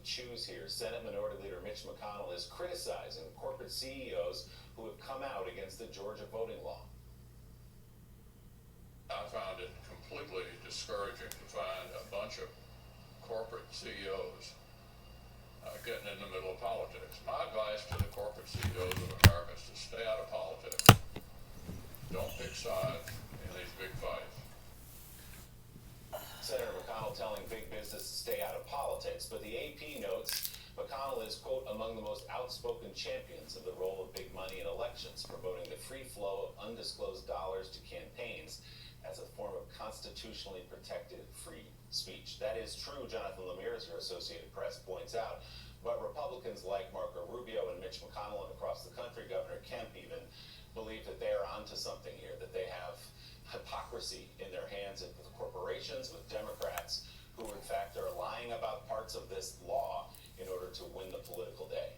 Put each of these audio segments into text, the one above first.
choose here. Senate Minority Leader Mitch McConnell is criticizing corporate CEOs who have come out against the Georgia voting law. I found it completely discouraging to find a bunch of corporate CEOs getting in the middle of politics. My advice to the corporate CEOs of America is to stay out of politics. Don't pick sides in these big fights. Senator McConnell telling big business to stay out of politics, but the AP notes McConnell is, quote, among the most outspoken champions of the role of big money in elections, promoting the free flow of undisclosed dollars to campaigns as a form of constitutionally protected free speech. That is true, Jonathan Lemire, as your Associated Press points out. But Republicans like Marco Rubio and Mitch McConnell and across the country, Governor Kemp even, believe that they are onto something here, that they have hypocrisy in their hands with corporations, with Democrats, who in fact are lying about parts of this law in order to win the political day.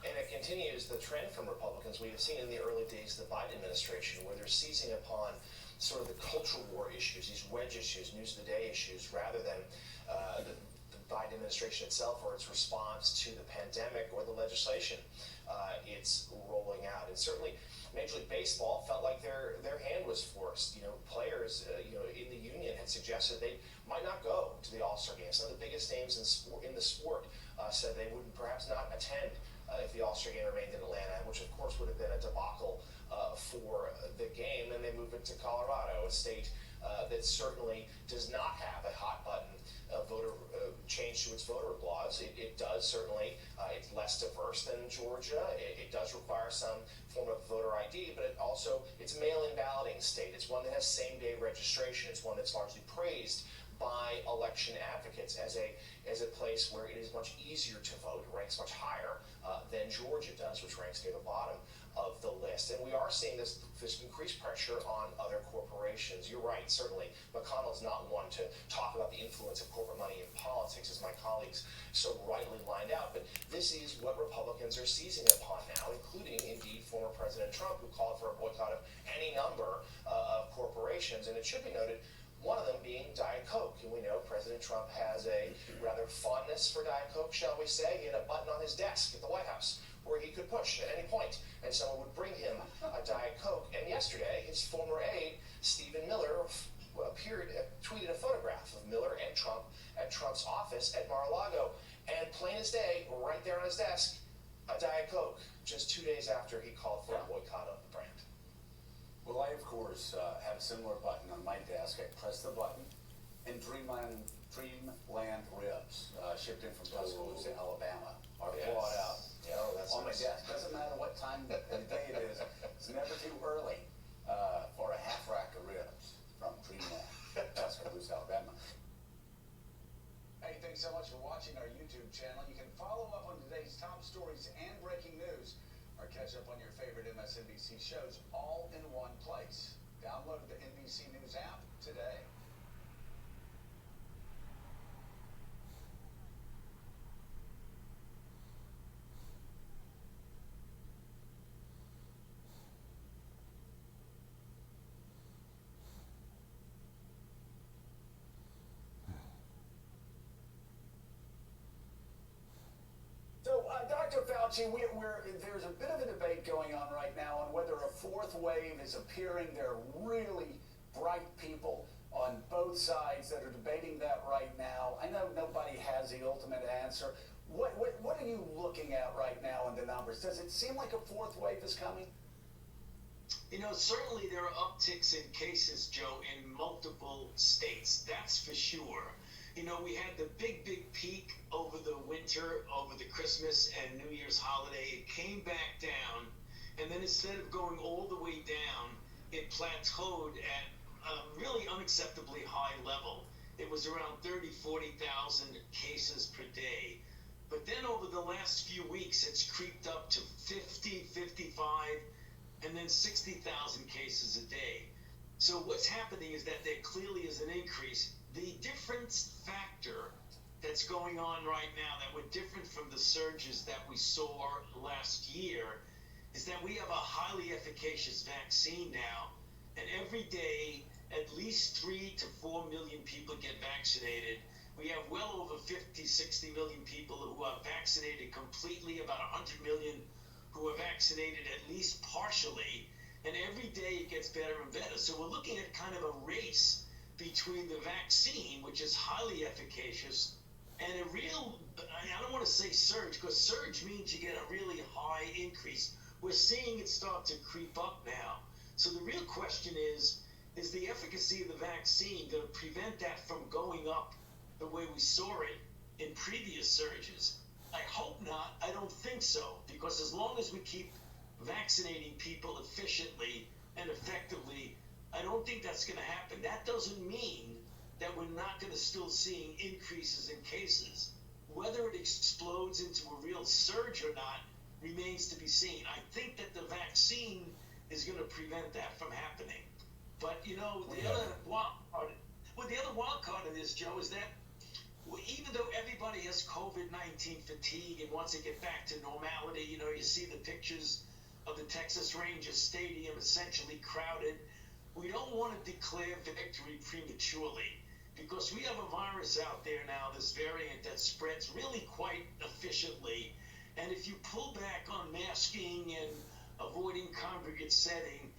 And it continues the trend from Republicans we have seen in the early days of the Biden administration, where they're seizing upon sort of the cultural war issues, these wedge issues, news of the day issues, rather than the Biden administration itself or its response to the pandemic or the legislation it's rolling out. And certainly Major League Baseball felt like their hand was forced. Players in the union had suggested they might not go to the All-Star game. Some of the biggest names in the sport said they would perhaps not attend if the All-Star game remained in Atlanta, which of course would have been a debacle for the game. And they moved it to Colorado, a state that certainly does not have a hot button voter change to its voter laws. It does certainly, it's less diverse than Georgia. It does require some form of voter ID, but it's a mail-in balloting state. It's one that has same-day registration. It's one that's largely praised by election advocates as a place where it is much easier to vote. It ranks much higher than Georgia does, which ranks near the bottom of the list. And we are seeing this increased pressure on other corporations. You're right, certainly. McConnell's not one to talk about the influence of corporate money in politics, as my colleagues so rightly lined out. But this is what Republicans are seizing upon now, including, indeed, former President Trump, who called for a boycott of any number of corporations. And it should be noted, one of them being Diet Coke. And we know President Trump has a rather fondness for Diet Coke, shall we say. He had a button on his desk at the White House where he could push at any point, and someone would bring him a Diet Coke. And yesterday, his former aide, Stephen Miller, tweeted a photograph of Miller and Trump at Trump's office at Mar-a-Lago. And plain as day, right there on his desk, a Diet Coke, just 2 days after he called for a boycott of the brand. Well, I, of course, have a similar button on my desk. I press the button, and Dreamland ribs, shipped in from Tuscaloosa, Alabama, are brought out on my desk. Doesn't matter what time of the day it is. It's never too early for a half rack of ribs from Dreamland, Tuscaloosa, Alabama. Hey, thanks so much for watching our YouTube channel. You can follow up on today's top stories and breaking news, or catch up on your favorite MSNBC shows all in one place. Download the NBC News app today. Dr. Fauci, there's a bit of a debate going on right now on whether a fourth wave is appearing. There are really bright people on both sides that are debating that right now. I know nobody has the ultimate answer. What are you looking at right now in the numbers? Does it seem like a fourth wave is coming? Certainly there are upticks in cases, Joe, in multiple states. That's for sure. We had the big peak over the winter, over the Christmas and New Year's holiday. It came back down, and then instead of going all the way down, it plateaued at a really unacceptably high level. It was around 30,000, 40,000 cases per day. But then over the last few weeks, it's creeped up to 50, 55, and then 60,000 cases a day. So what's happening is that there clearly is an increase. The difference factor that's going on right now that were different from the surges that we saw last year is that we have a highly efficacious vaccine now, and every day at least 3 to 4 million people get vaccinated. We have well over 50, 60 million people who are vaccinated completely, about 100 million who are vaccinated at least partially, and every day it gets better and better. So we're looking at kind of a race between the vaccine, which is highly efficacious, and a real, I don't want to say surge, because surge means you get a really high increase. We're seeing it start to creep up now. So the real question is the efficacy of the vaccine going to prevent that from going up the way we saw it in previous surges? I hope not. I don't think so, because as long as we keep vaccinating people efficiently and effectively, I don't think that's going to happen. That doesn't mean that we're not going to still seeing increases in cases. Whether it explodes into a real surge or not remains to be seen. I think that the vaccine is going to prevent that from happening. But the other wild card of this, Joe, is that even though everybody has COVID-19 fatigue and wants to get back to normality, you see the pictures of the Texas Rangers Stadium essentially crowded. We don't want to declare victory prematurely, because we have a virus out there now, this variant that spreads really quite efficiently. And if you pull back on masking and avoiding congregate setting,